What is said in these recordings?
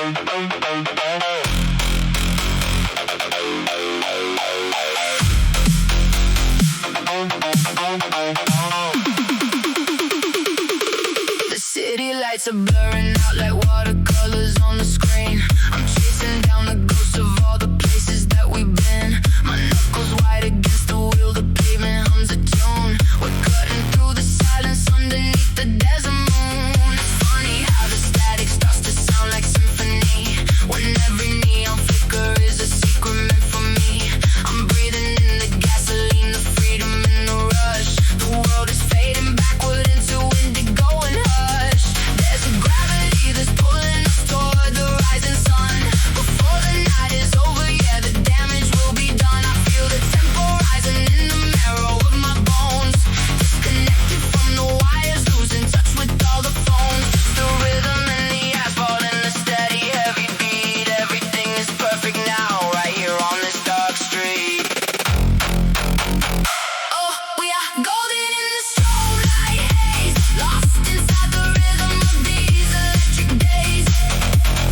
The city lights are blurring out like watercolors on the screen. I'm chasing down the ghosts of all the places that we've been. My knuckles white against the wheel, the pavement hums a tune. We're cutting through the silence underneath the desert moon. It's funny how the static starts to sound like symphony, when every neon flicker is a secret meant for me. I'm breathing in the gasoline, the freedom and the rush. The world is fading backward into indigo and hush. There's a gravity that's pulling us toward the rising sun. Before the night is over, yeah, the damage will be done. I feel the tempo rising in the marrow of my bones. Disconnected from the wires, losing touch with all the phones. Just the rhythm and the asphalt and the steady heavy beat. Everything is perfect now, right here on this dark street. Oh, we are golden in the strobe light haze, lost inside the rhythm of these electric days.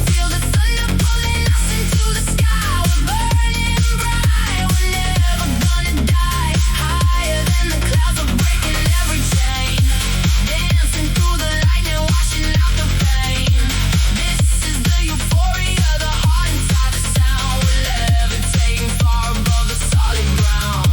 Feel the thunder pulling us into the sky. We're burning bright, we're never gonna die. Higher than the clouds, we're breaking every chain. Dancing through the lightning, washing out the pain. This is the euphoria, the heart inside the sound. We're levitating far above the solid ground.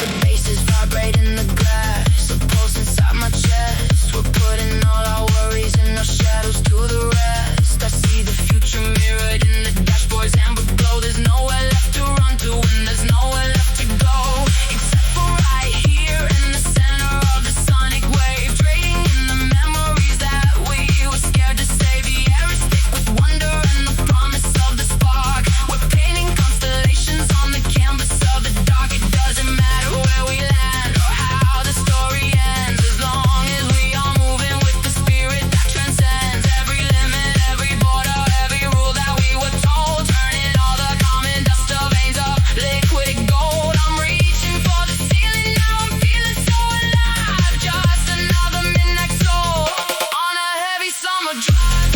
The bass is vibrating the glass, a pulse inside my chest. We're putting all our worries and our shadows to the rest. I see the future mirrored in the dashboard's amber glow. There's nowhere left to run to and there's nowhere left to go, except for right here in the center of the sonic wave. Trading in the memories that we were scared to save. The air is thick with wonder and the promise of the spark. We're painting constellations on the canvas of the dark. It doesn't matter where we land or how the story ends, as long as we are moving with the spirit that transcends every limit, every border, every rule that we were told. Turning all the common dust to veins of liquid gold. I'm reaching for the ceiling, now I'm feeling so alive. Just another midnight soul on a heavy summer drive.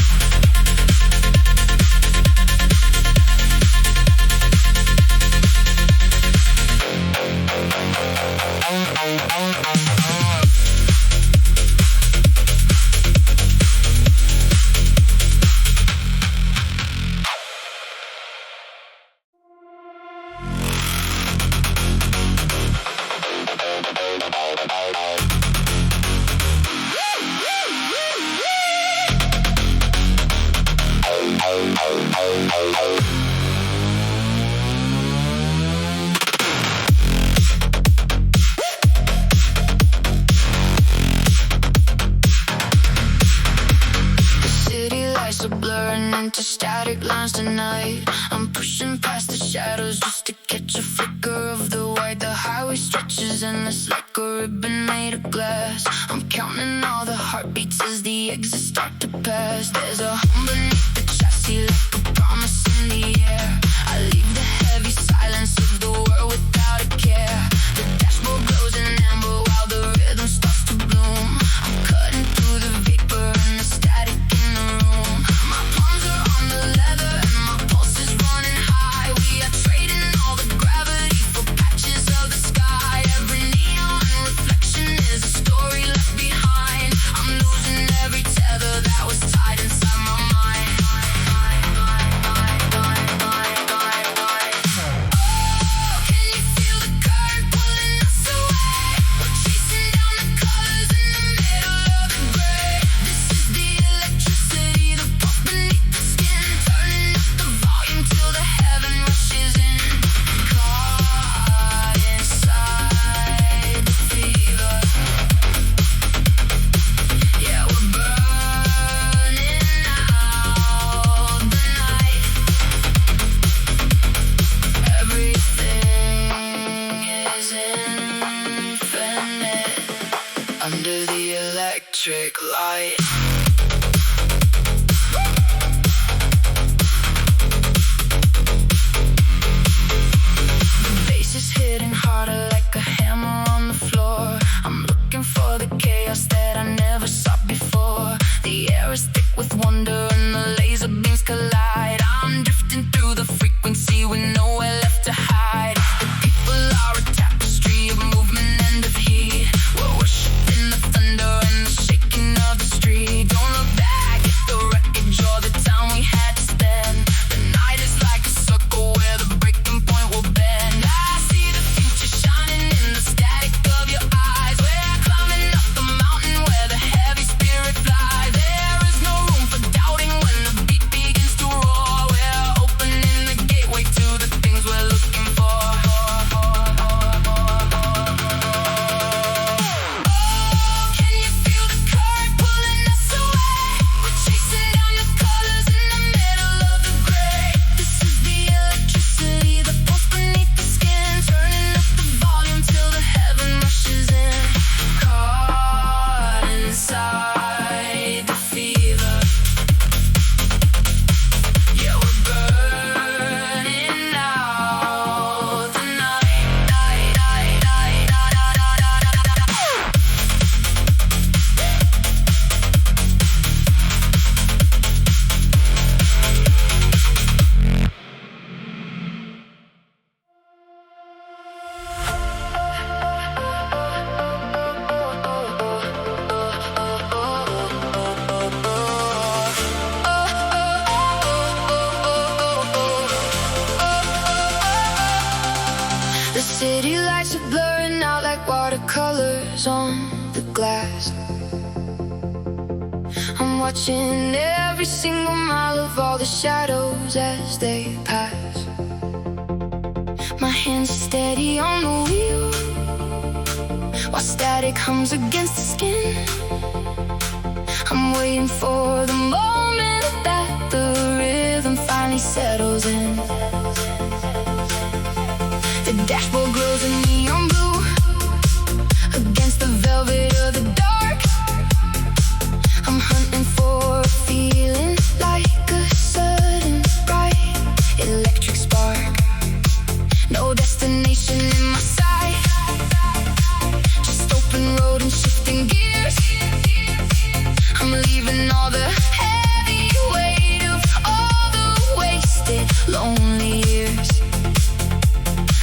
The city lights are blurring into static lines tonight. I'm pushing past the shadows just to catch a flicker of the white. The highway stretches endless like a ribbon made of glass. I'm counting all the heartbeats as the exits start to pass. There's a hum beneath the chassis like a promise in the air. I leave the heavy silence of the world without a care. The dashboard glows in amber while the rhythm starts to bloom. I'm cutting through the vapor and the static in the room. My palms are on the leather and my pulse is running high. We are trading all the gravity for patches of the sky. Every neon reflection is a story left behind. I'm losing every tether that was tied inside my mind. under the electric light. The bass is hitting harder like past. I'm watching every single mile of all the shadows as they pass. My hands are steady on the wheel, while static hums against the skin. I'm waiting for the moment that the rhythm finally settles in. The dashboard glows in neon blue against the velvet of the dark. I'm hunting for a feeling like a sudden bright electric spark. No destination in my sight, just open road and shifting gears. I'm leaving all the heavy weight of all the wasted lonely years.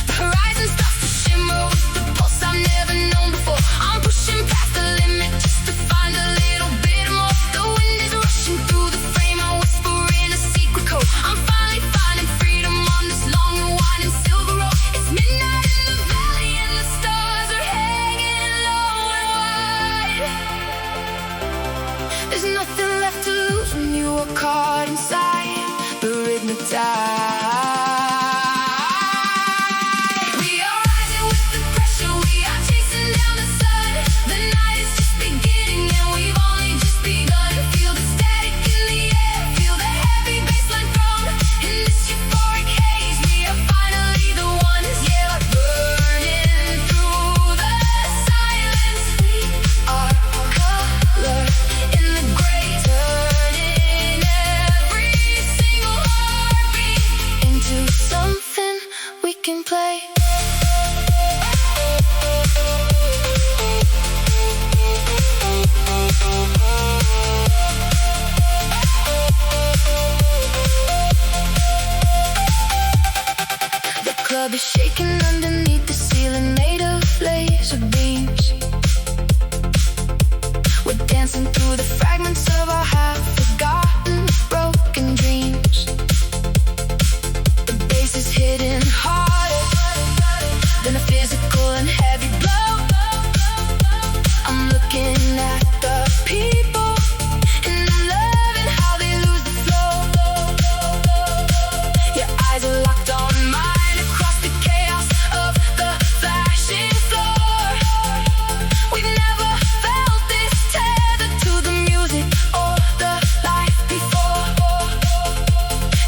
The horizon starts to shimmer with the pulse I've never known before. I'm pushing past the limit just to find a little bit more. The wind is rushing through the frame, I whisper in a secret code. I'm finally finding freedom on this long and winding silver road. It's midnight in the valley and the stars are hanging low and wide. There's nothing left to lose when you are caught inside the rhythm of time. We are rising with the pressure, we are chasing down the sun. The night is just beginning and we've only just begun. Feel the static in the air, feel the heavy bassline drum. In this euphoric haze, we are finally the ones. Yeah, like burning through the silence. We are color in the gray, turning every single heartbeat into something we can play. The club is shaking underneath the ceiling made of laser beams. We're dancing through the fragments of our half-forgotten, broken dreams. The bass is hitting harder than a physical and heavy blow. I'm looking at the people and I'm loving how they lose the flow. Your eyes are locked on mine across the chaos of the flashing floor. We've never felt this tethered to the music or the life before.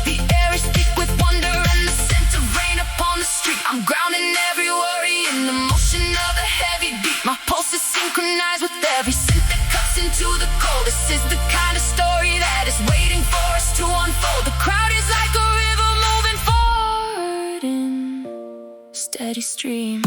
The air is thick with wonder and the scent of rain upon the street. I'm grounding every worry in the motion of the heavy beat. My pulse is synchronized with every scent that cuts into the cold. This is the kind of story that is waiting for us to unfold. The crowd is like a river moving forward in steady stream.